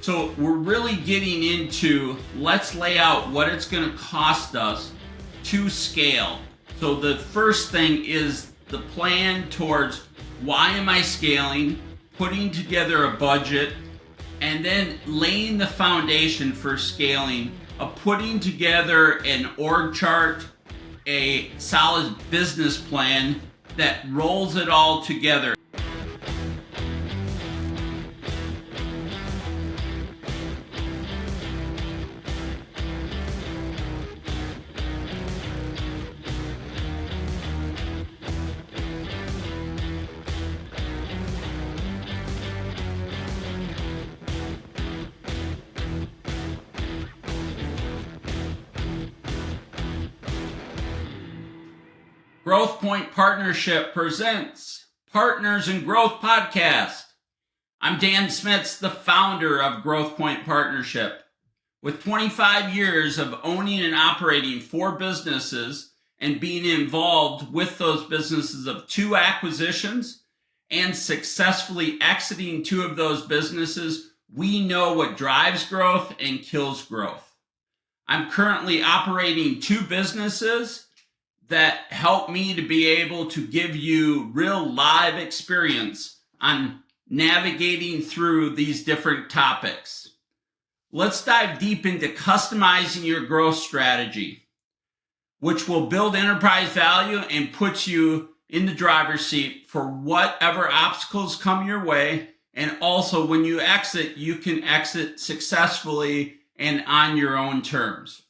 So we're really getting into, let's lay out what it's going to cost us to scale. So the first thing is the plan towards why am I scaling, putting together a budget, and then laying the foundation for scaling of putting together an org chart, a solid business plan that rolls it all together. Growth Point Partnership presents Partners in Growth Podcast. I'm Dan Smits, the founder of Growth Point Partnership. With 25 years of owning and operating 4 businesses and being involved with those businesses of 2 acquisitions and successfully exiting 2 of those businesses, we know what drives growth and kills growth. I'm currently operating 2 businesses that help me to be able to give you real live experience on navigating through these different topics. Let's dive deep into customizing your growth strategy, which will build enterprise value and put you in the driver's seat for whatever obstacles come your way. And also when you exit, you can exit successfully and on your own terms.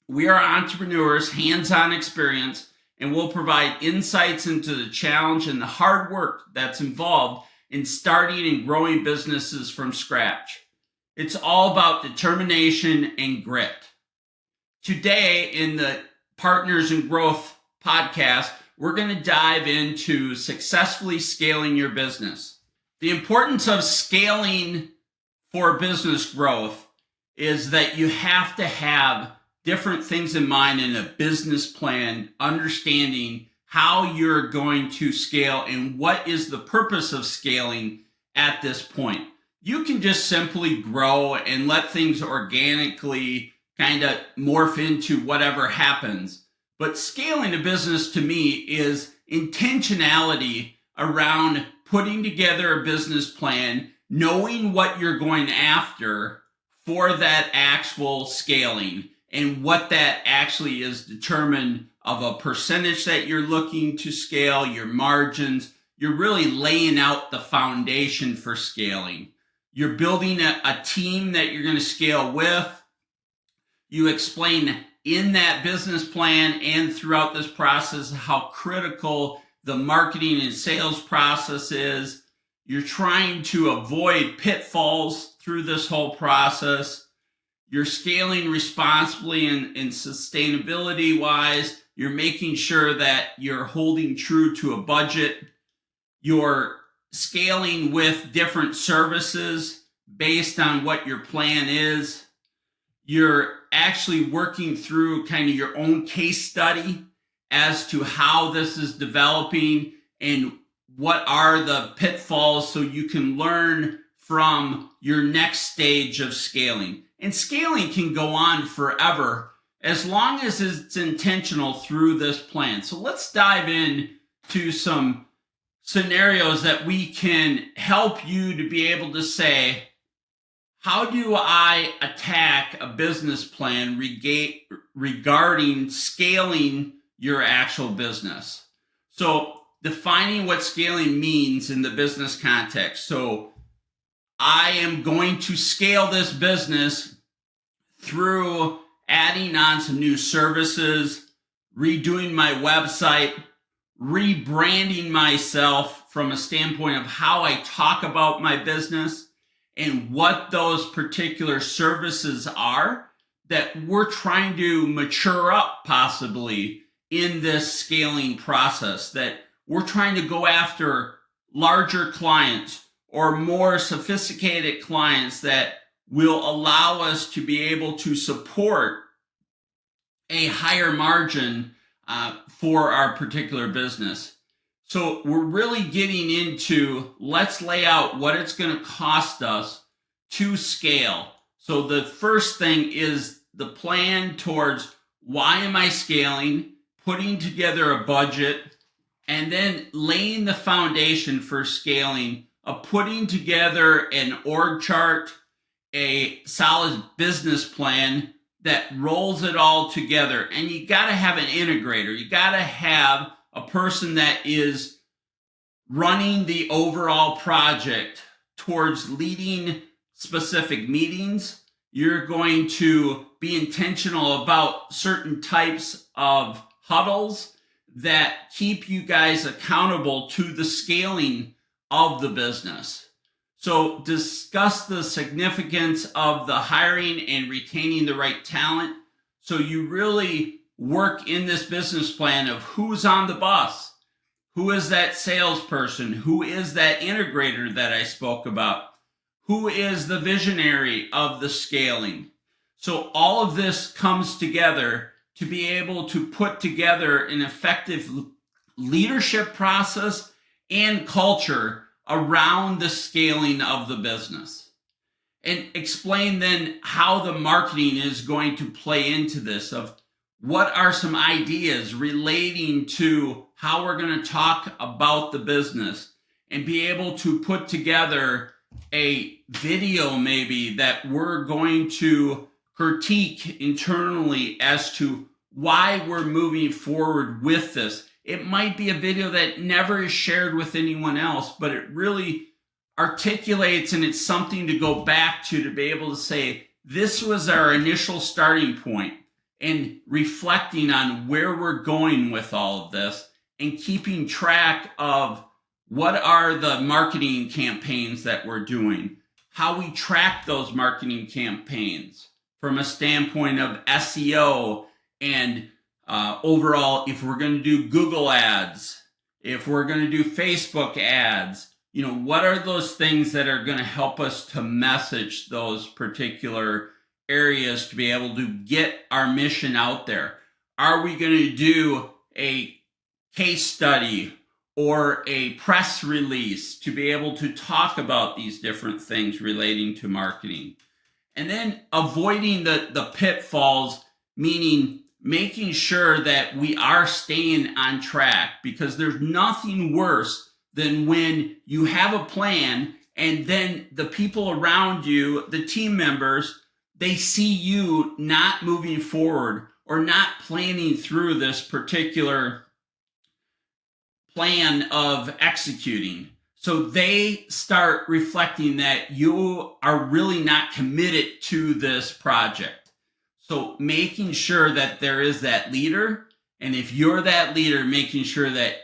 We are entrepreneurs, hands-on experience, and we'll provide insights into the challenge and the hard work that's involved in starting and growing businesses from scratch. It's all about determination and grit. Today, in the Partners in Growth podcast, we're going to dive into successfully scaling your business. The importance of scaling for business growth is that you have to have different things in mind in a business plan, understanding how you're going to scale and what is the purpose of scaling at this point. You can just simply grow and let things organically kind of morph into whatever happens. But scaling a business to me is intentionality around putting together a business plan, knowing what you're going after for that actual scaling, and what that actually is determined of a percentage that you're looking to scale, your margins. You're really laying out the foundation for scaling. You're building a team that you're going to scale with. You explain in that business plan and throughout this process how critical the marketing and sales process is. You're trying to avoid pitfalls through this whole process. You're scaling responsibly and sustainability wise. You're making sure that you're holding true to a budget. You're scaling with different services based on what your plan is. You're actually working through kind of your own case study as to how this is developing and what are the pitfalls so you can learn from your next stage of scaling. And scaling can go on forever as long as it's intentional through this plan. So let's dive in to some scenarios that we can help you to be able to say, how do I attack a business plan regarding scaling your actual business? So defining what scaling means in the business context. So I am going to scale this business through adding on some new services, redoing my website, rebranding myself from a standpoint of how I talk about my business and what those particular services are that we're trying to mature up possibly in this scaling process, that we're trying to go after larger clients or more sophisticated clients that will allow us to be able to support a higher margin for our particular business. So we're really getting into, let's lay out what it's going to cost us to scale. So the first thing is the plan towards why am I scaling, putting together a budget, and then laying the foundation for scaling of putting together an org chart, a solid business plan that rolls it all together. And you got to have an integrator. You got to have a person that is running the overall project towards leading specific meetings. You're going to be intentional about certain types of huddles that keep you guys accountable to the scaling of the business. So discuss the significance of the hiring and retaining the right talent. So you really work in this business plan of who's on the bus, who is that salesperson, who is that integrator that I spoke about, who is the visionary of the scaling. So all of this comes together to be able to put together an effective leadership process and culture around the scaling of the business. And explain then how the marketing is going to play into this, of what are some ideas relating to how we're going to talk about the business, and be able to put together a video maybe that we're going to critique internally as to why we're moving forward with this. It might be a video that never is shared with anyone else, but it really articulates, and it's something to go back to be able to say, this was our initial starting point, and reflecting on where we're going with all of this, and keeping track of what are the marketing campaigns that we're doing, how we track those marketing campaigns from a standpoint of SEO and overall, if we're going to do Google ads, if we're going to do Facebook ads, what are those things that are going to help us to message those particular areas to be able to get our mission out there? Are we going to do a case study or a press release to be able to talk about these different things relating to marketing? And then avoiding the pitfalls, meaning making sure that we are staying on track, because there's nothing worse than when you have a plan and then the people around you, the team members, they see you not moving forward or not planning through this particular plan of executing. So they start reflecting that you are really not committed to this project. So making sure that there is that leader, and if you're that leader, making sure that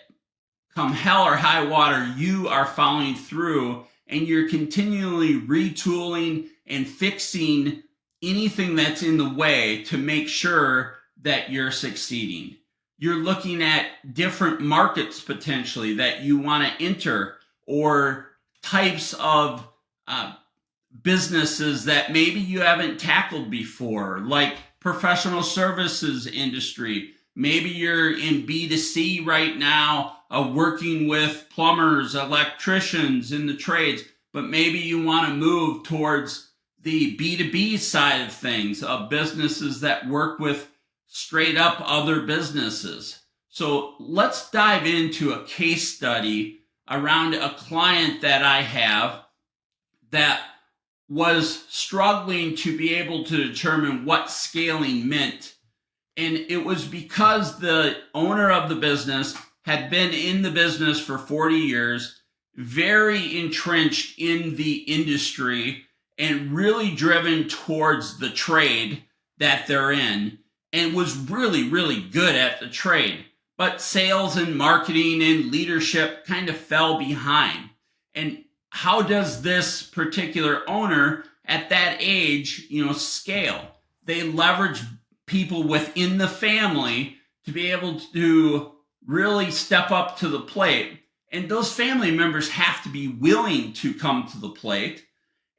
come hell or high water, you are following through, and you're continually retooling and fixing anything that's in the way to make sure that you're succeeding. You're looking at different markets potentially that you want to enter, or types of businesses that maybe you haven't tackled before, like professional services industry. Maybe you're in B2C right now, working with plumbers, electricians in the trades, but maybe you want to move towards the B2B side of things, of businesses that work with straight up other businesses. So let's dive into a case study around a client that I have that was struggling to be able to determine what scaling meant. And it was because the owner of the business had been in the business for 40 years, very entrenched in the industry, and really driven towards the trade that they're in, and was really, really good at the trade. But sales and marketing and leadership kind of fell behind. And how does this particular owner at that age, scale? They leverage people within the family to be able to really step up to the plate. And those family members have to be willing to come to the plate.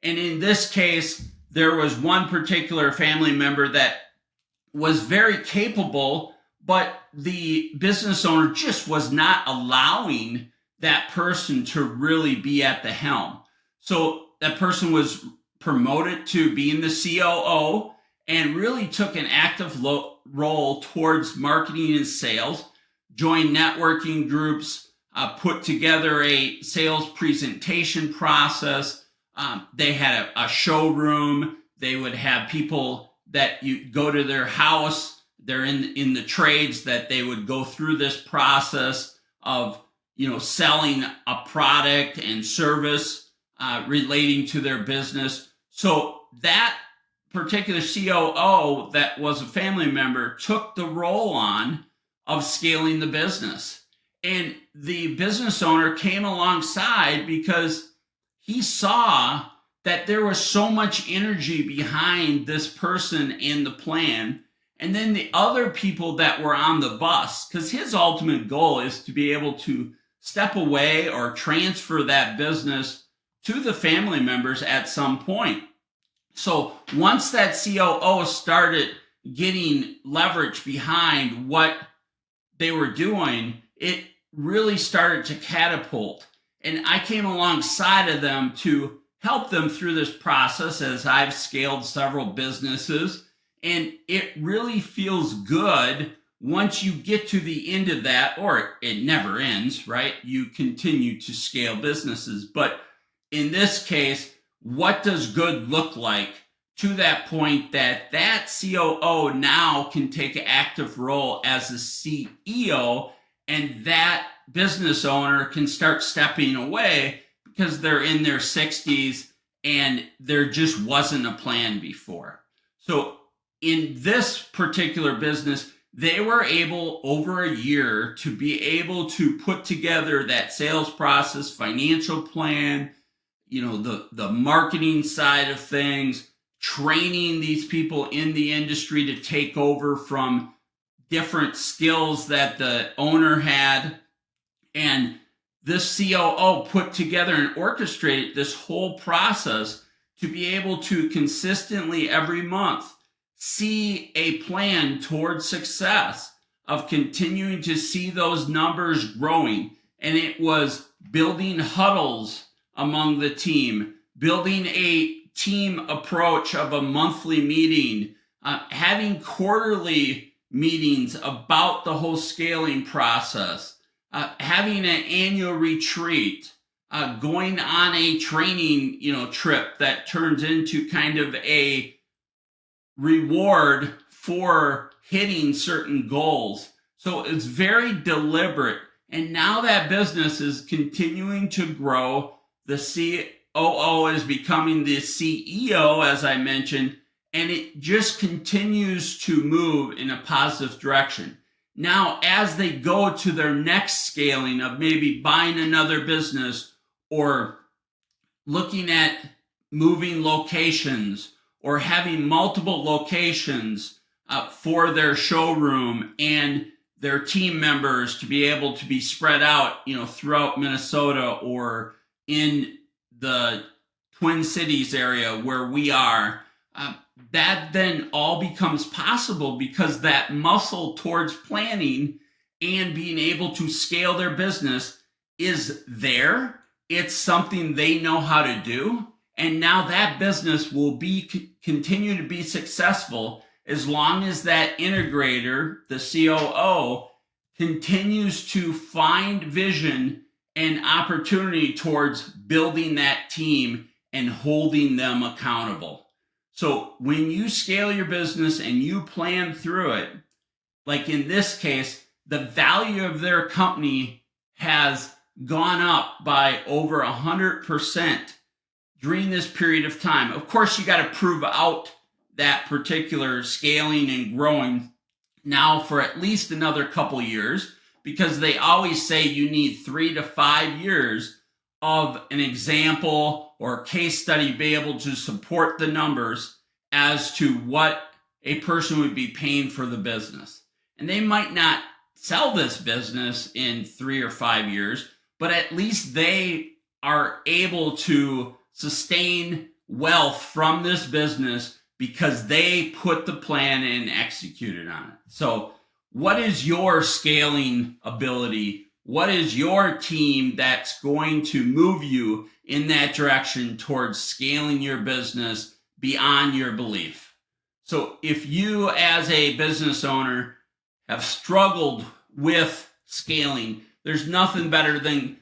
And in this case, there was one particular family member that was very capable, but the business owner just was not allowing that person to really be at the helm. So that person was promoted to being the COO and really took an active role towards marketing and sales, joined networking groups, put together a sales presentation process. They had a showroom. They would have people that you go to their house. They're in the trades, that they would go through this process of selling a product and service relating to their business. So that particular COO that was a family member took the role on of scaling the business. And the business owner came alongside because he saw that there was so much energy behind this person and the plan. And then the other people that were on the bus, because his ultimate goal is to be able to step away or transfer that business to the family members at some point. So once that COO started getting leverage behind what they were doing, it really started to catapult. And I came alongside of them to help them through this process as I've scaled several businesses. And it really feels good once you get to the end of that, or it never ends, right? You continue to scale businesses. But in this case, what does good look like to that point that COO now can take an active role as a CEO, and that business owner can start stepping away because they're in their 60s and there just wasn't a plan before. So in this particular business, they were able over a year to be able to put together that sales process, financial plan, the marketing side of things, training these people in the industry to take over from different skills that the owner had. And this COO put together and orchestrated this whole process to be able to consistently every month see a plan towards success of continuing to see those numbers growing. And it was building huddles among the team, building a team approach of a monthly meeting, having quarterly meetings about the whole scaling process, having an annual retreat, going on a training, trip that turns into kind of a reward for hitting certain goals. So it's very deliberate. And now that business is continuing to grow. The COO is becoming the CEO, as I mentioned, and it just continues to move in a positive direction. Now, as they go to their next scaling of maybe buying another business or looking at moving locations or having multiple locations for their showroom and their team members to be able to be spread out, throughout Minnesota or in the Twin Cities area where we are, that then all becomes possible because that muscle towards planning and being able to scale their business is there. It's something they know how to do. And now that business will continue to be successful as long as that integrator, the COO, continues to find vision and opportunity towards building that team and holding them accountable. So when you scale your business and you plan through it, like in this case, the value of their company has gone up by over 100% during this period of time. Of course, you got to prove out that particular scaling and growing now for at least another couple years, because they always say you need 3 to 5 years of an example or case study be able to support the numbers as to what a person would be paying for the business. And they might not sell this business in 3 or 5 years, but at least they are able to sustain wealth from this business because they put the plan and executed on it. So what is your scaling ability? What is your team that's going to move you in that direction towards scaling your business beyond your belief. So if you as a business owner have struggled with scaling, there's nothing better than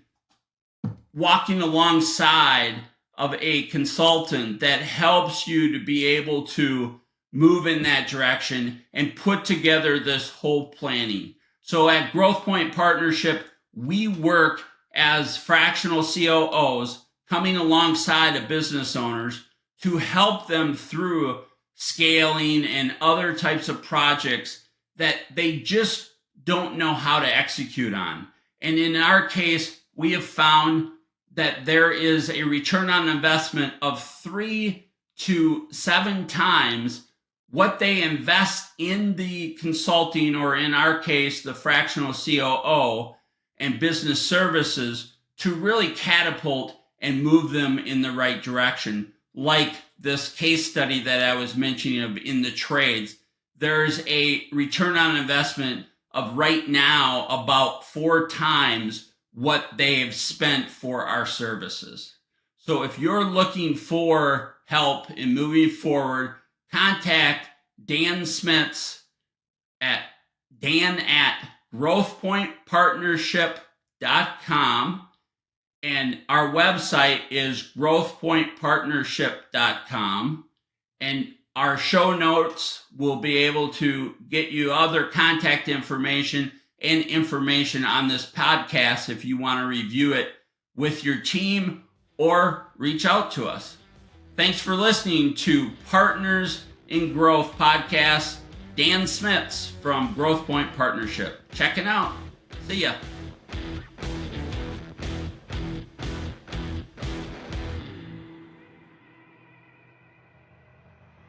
walking alongside of a consultant that helps you to be able to move in that direction and put together this whole planning. So at Growth Point Partnership, we work as fractional COOs coming alongside of business owners to help them through scaling and other types of projects that they just don't know how to execute on. And in our case, we have found that there is a return on investment of 3 to 7 times what they invest in the consulting, or in our case, the fractional COO and business services, to really catapult and move them in the right direction. Like this case study that I was mentioning of in the trades, there's a return on investment of right now about 4 times what they've spent for our services. So if you're looking for help in moving forward, contact Dan Smets at dan@growthpointpartnership.com, and our website is growthpointpartnership.com, and our show notes will be able to get you other contact information and information on this podcast if you want to review it with your team or reach out to us. Thanks for listening to Partners in Growth podcast. Dan Smets from Growth Point Partnership. Check it out. See ya.